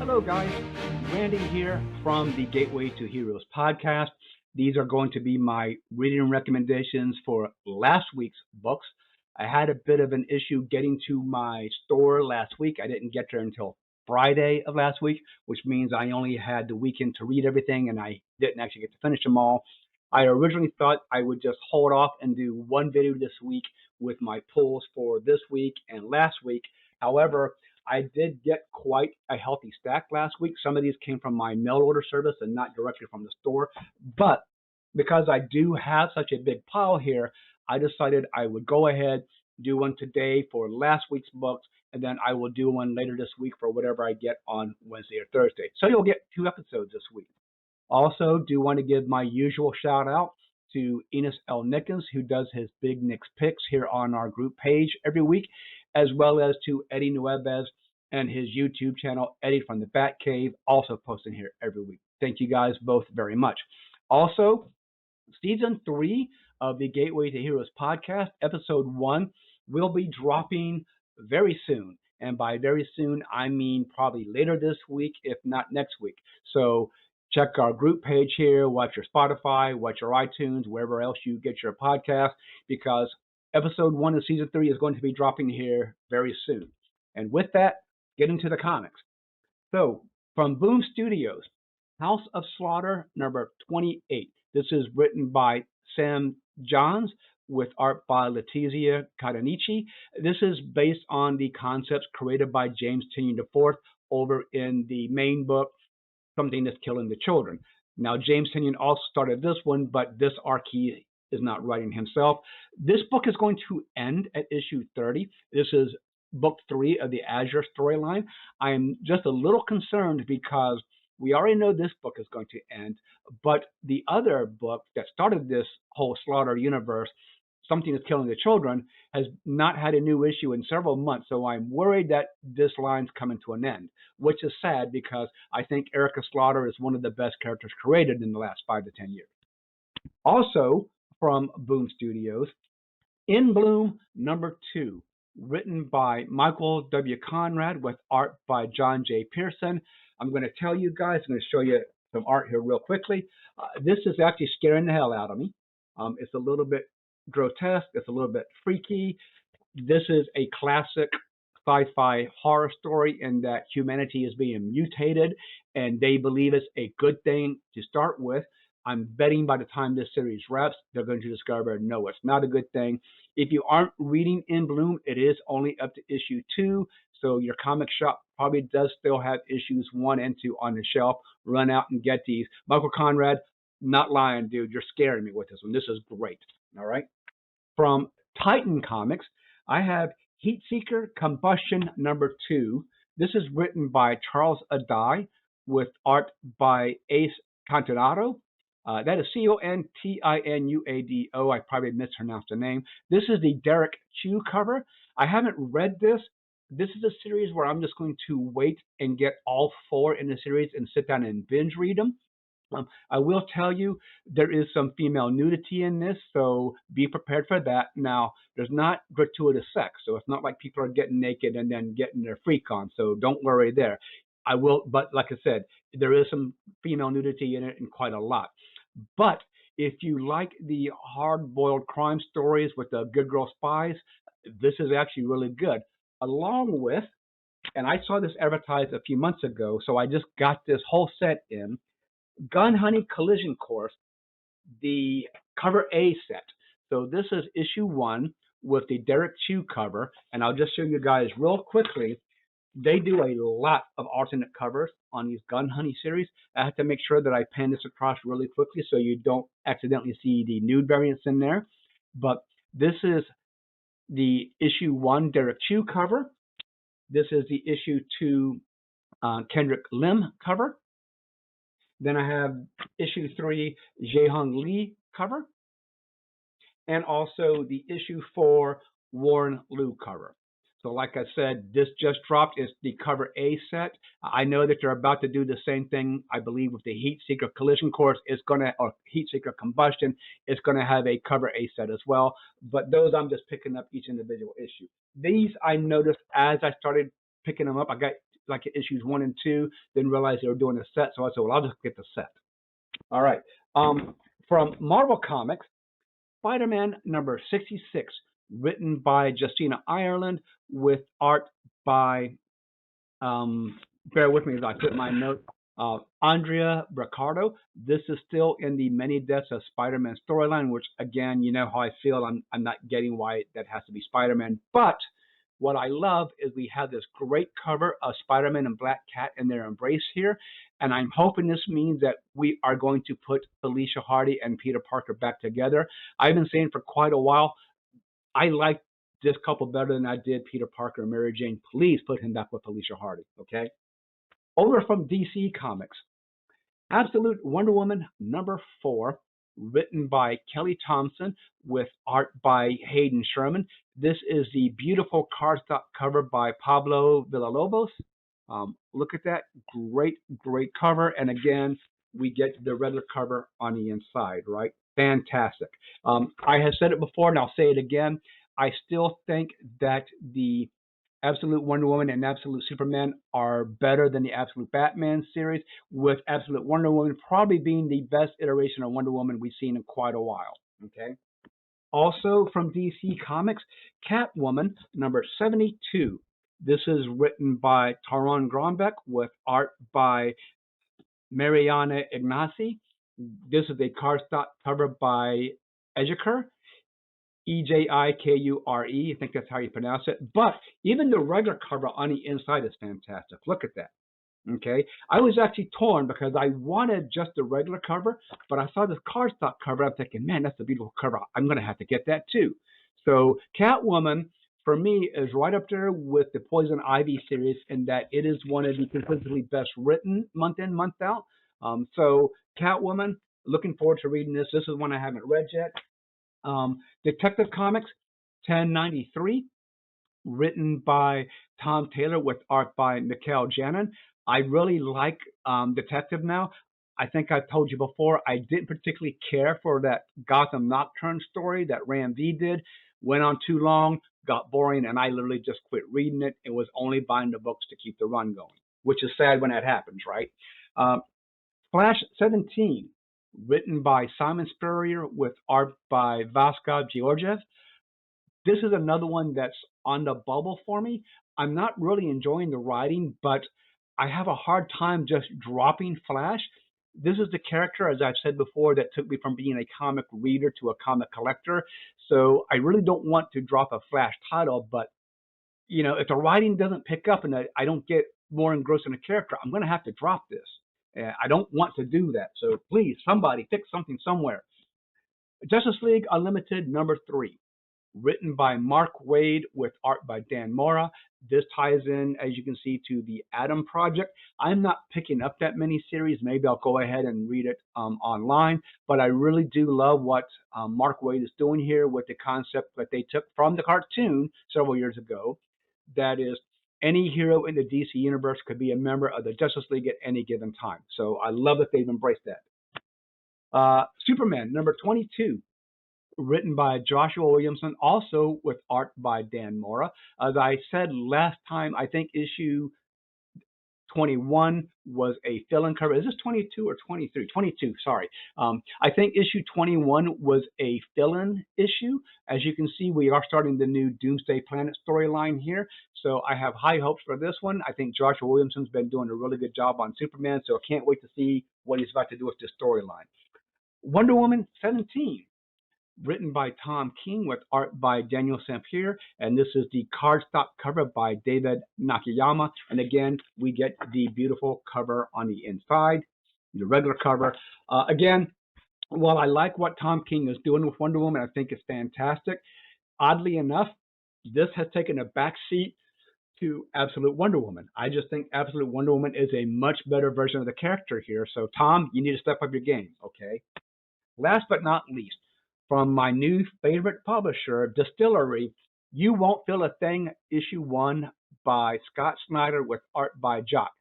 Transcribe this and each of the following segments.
Hello, guys. Randy here from the Gateway to Heroes podcast. These are going to be my reading recommendations for last week's books. I had a bit of an issue getting to my store last week. I didn't get there until Friday of last week, which means I only had the weekend to read everything and I didn't actually get to finish them all. I originally thought I would just hold off and do one video this week with my pulls for this week and last week. However, I did get quite a healthy stack last week. Some of these came from my mail order service and not directly from the store. But because I do have such a big pile here, I decided I would go ahead, do one today for last week's books, and then I will do one later this week for whatever I get on Wednesday or Thursday. So you'll get two episodes this week. Also, do want to give my usual shout out to Enos L. Nickens, who does his Big Nick's Picks here on our group page every week, as well as to Eddie Nueves and his YouTube channel, Eddie from the Bat Cave, also posting here every week. Thank you guys both very much. Also, season 3 of the Gateway to Heroes podcast, episode 1, will be dropping very soon. And by very soon, I mean probably later this week, if not next week. So check our group page here, watch your Spotify, watch your iTunes, wherever else you get your podcast, because episode 1 of season 3 is going to be dropping here very soon. And with that, get into the comics. So, from Boom Studios, House of Slaughter number 28. This is written by Sam Johns with art by Letizia Cadanici. This is based on the concepts created by James Tynion IV over in the main book, Something That's Killing the Children. Now, James Tynion also started this one, but this arc he is not writing himself. This book is going to end at issue 30. This is book 3 of the Azure storyline. I'm just a little concerned because we already know this book is going to end, but the other book that started this whole Slaughter universe, Something That's Killing the Children, has not had a new issue in several months. So I'm worried that this line's coming to an end, which is sad because I think Erica Slaughter is one of the best characters created in the last 5 to 10 years. Also from Boom Studios, In Bloom number 2, written by Michael W. Conrad with art by John J. Pearson. I'm going to tell you guys, I'm going to show you some art here real quickly. This is actually scaring the hell out of me. It's a little bit grotesque. It's a little bit freaky. This is a classic sci-fi horror story in that humanity is being mutated and they believe it's a good thing to start with. I'm betting by the time this series wraps, they're going to discover, no, it's not a good thing. If you aren't reading In Bloom, it is only up to issue 2. So your comic shop probably does still have issues 1 and 2 on the shelf. Run out and get these. Michael Conrad, not lying, dude. You're scaring me with this one. This is great. All right. From Titan Comics, I have Heatseeker Combustion number 2. This is written by Charles Adai with art by Ace Cantonato. That is Continuado. I probably mispronounced the name. This is the Derek Chew cover. I haven't read this. This is a series where I'm just going to wait and get all 4 in the series and sit down and binge read them. I will tell you there is some female nudity in this, so be prepared for that. Now, there's not gratuitous sex, so it's not like people are getting naked and then getting their freak on, so don't worry there. But like I said, there is some female nudity in it and quite a lot. But if you like the hard-boiled crime stories with the good girl spies, this is actually really good. Along with, and I saw this advertised a few months ago, so I just got this whole set in, Gun Honey Collision Course, the cover A set. So this is issue 1 with the Derek Chew cover, and I'll just show you guys real quickly. They do a lot of alternate covers on these Gun Honey series. I have to make sure that I pan this across really quickly so you don't accidentally see the nude variants in there. But this is the issue 1 Derek Chew cover. This is the issue 2 Kendrick Lim cover. Then I have issue 3 Jae-Hong Lee cover. And also the issue 4 Warren Liu cover. So like I said, this just dropped. It's the cover A set. I know that they're about to do the same thing, I believe, with the Heatseeker Collision Course. Or Heatseeker Combustion. It's going to have a cover A set as well. But those I'm just picking up each individual issue. These I noticed as I started picking them up. I got like issues 1 and 2. Didn't realize they were doing a set, so I said, well, I'll just get the set. All right. From Marvel Comics, Spider-Man number 66, written by Justina Ireland with art by, bear with me as I put my note, Andrea Ricciardo. This is still in the Many Deaths of Spider-Man storyline, which, again, you know how I feel. I'm not getting why that has to be Spider-Man. But what I love is we have this great cover of Spider-Man and Black Cat in their embrace here. And I'm hoping this means that we are going to put Felicia Hardy and Peter Parker back together. I've been saying for quite a while, I like this couple better than I did Peter Parker and Mary Jane. Please put him back with Felicia Hardy, okay? Over from DC Comics, Absolute Wonder Woman number 4, written by Kelly Thompson with art by Hayden Sherman. This is the beautiful cardstock cover by Pablo Villalobos. Look at that. Great, great cover. And again, we get the regular cover on the inside, right? Fantastic. I have said it before, and I'll say it again. I still think that the Absolute Wonder Woman and Absolute Superman are better than the Absolute Batman series, with Absolute Wonder Woman probably being the best iteration of Wonder Woman we've seen in quite a while. Okay. Also from DC Comics, Catwoman number 72. This is written by Taron Grombeck with art by Mariana Ignacy. This is a cardstock cover by Ejikure. Ejikure. I think that's how you pronounce it. But even the regular cover on the inside is fantastic. Look at that. Okay. I was actually torn because I wanted just the regular cover, but I saw this cardstock cover. I'm thinking, man, that's a beautiful cover. I'm going to have to get that too. So Catwoman, for me, is right up there with the Poison Ivy series in that it is one of the consistently best written month in, month out. So Catwoman, looking forward to reading this. This is one I haven't read yet. Detective Comics 1093, written by Tom Taylor with art by Mikhail Janin. I really like Detective now. I think I've told you before, I didn't particularly care for that Gotham Nocturne story that Ram V did. Went on too long, got boring, and I literally just quit reading it. It was only buying the books to keep the run going, which is sad when that happens, right? Flash 17, written by Simon Spurrier with art by Vaska Georgiev. This is another one that's on the bubble for me. I'm not really enjoying the writing, but I have a hard time just dropping Flash. This is the character, as I've said before, that took me from being a comic reader to a comic collector. So I really don't want to drop a Flash title, but if the writing doesn't pick up and I don't get more engrossed in a character, I'm going to have to drop this. I don't want to do that. So please, somebody fix something somewhere. Justice League Unlimited number 3, written by Mark Waid with art by Dan Mora. This ties in, as you can see, to the Atom Project. I'm not picking up that many series. Maybe I'll go ahead and read it online. But I really do love what Mark Waid is doing here with the concept that they took from the cartoon several years ago. That is, any hero in the DC universe could be a member of the Justice League at any given time. So I love that they've embraced that. Superman number 22, written by Joshua Williamson, also with art by Dan Mora. As I said last time, I think issue 21 was a fill-in cover. Is this 22 or 23? 22, sorry. I think issue 21 was a fill-in issue. As you can see, we are starting the new Doomsday Planet storyline here. So I have high hopes for this one. I think Joshua Williamson's been doing a really good job on Superman, so I can't wait to see what he's about to do with this storyline. Wonder Woman 17, written by Tom King with art by Daniel St. Pierre, and this is the cardstock cover by David Nakayama. And again, we get the beautiful cover on the inside, the regular cover. Again, while I like what Tom King is doing with Wonder Woman, I think it's fantastic. Oddly enough, this has taken a back seat to Absolute Wonder Woman. I just think Absolute Wonder Woman is a much better version of the character here. So, Tom, you need to step up your game, okay? Last but not least, from my new favorite publisher, Distillery, You Won't Feel a Thing, issue 1 by Scott Snyder with art by Jock.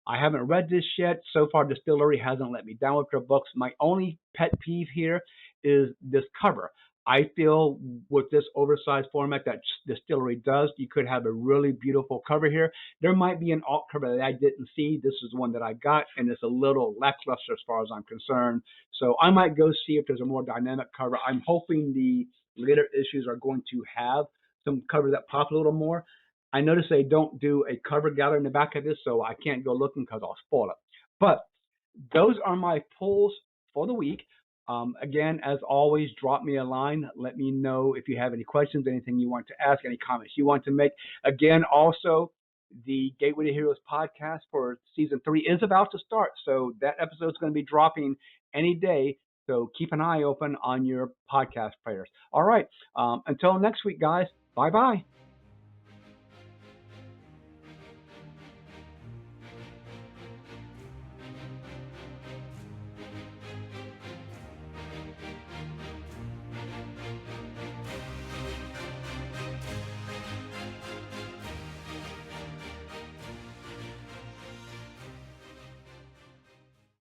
I haven't read this yet. So far, Distillery hasn't let me down with their books. My only pet peeve here is this cover. I feel with this oversized format that Distillery does, you could have a really beautiful cover here. There might be an alt cover that I didn't see. This is one that I got, and it's a little lackluster as far as I'm concerned. So I might go see if there's a more dynamic cover. I'm hoping the later issues are going to have some covers that pop a little more. I noticed they don't do a cover gallery in the back of this, so I can't go looking because I'll spoil it. But those are my pulls for the week. Again, as always, drop me a line. Let me know if you have any questions, anything you want to ask, any comments you want to make. Again, also, the Gateway to Heroes podcast for season 3 is about to start. So that episode is going to be dropping any day. So keep an eye open on your podcast players. All right. Until next week, guys. Bye bye.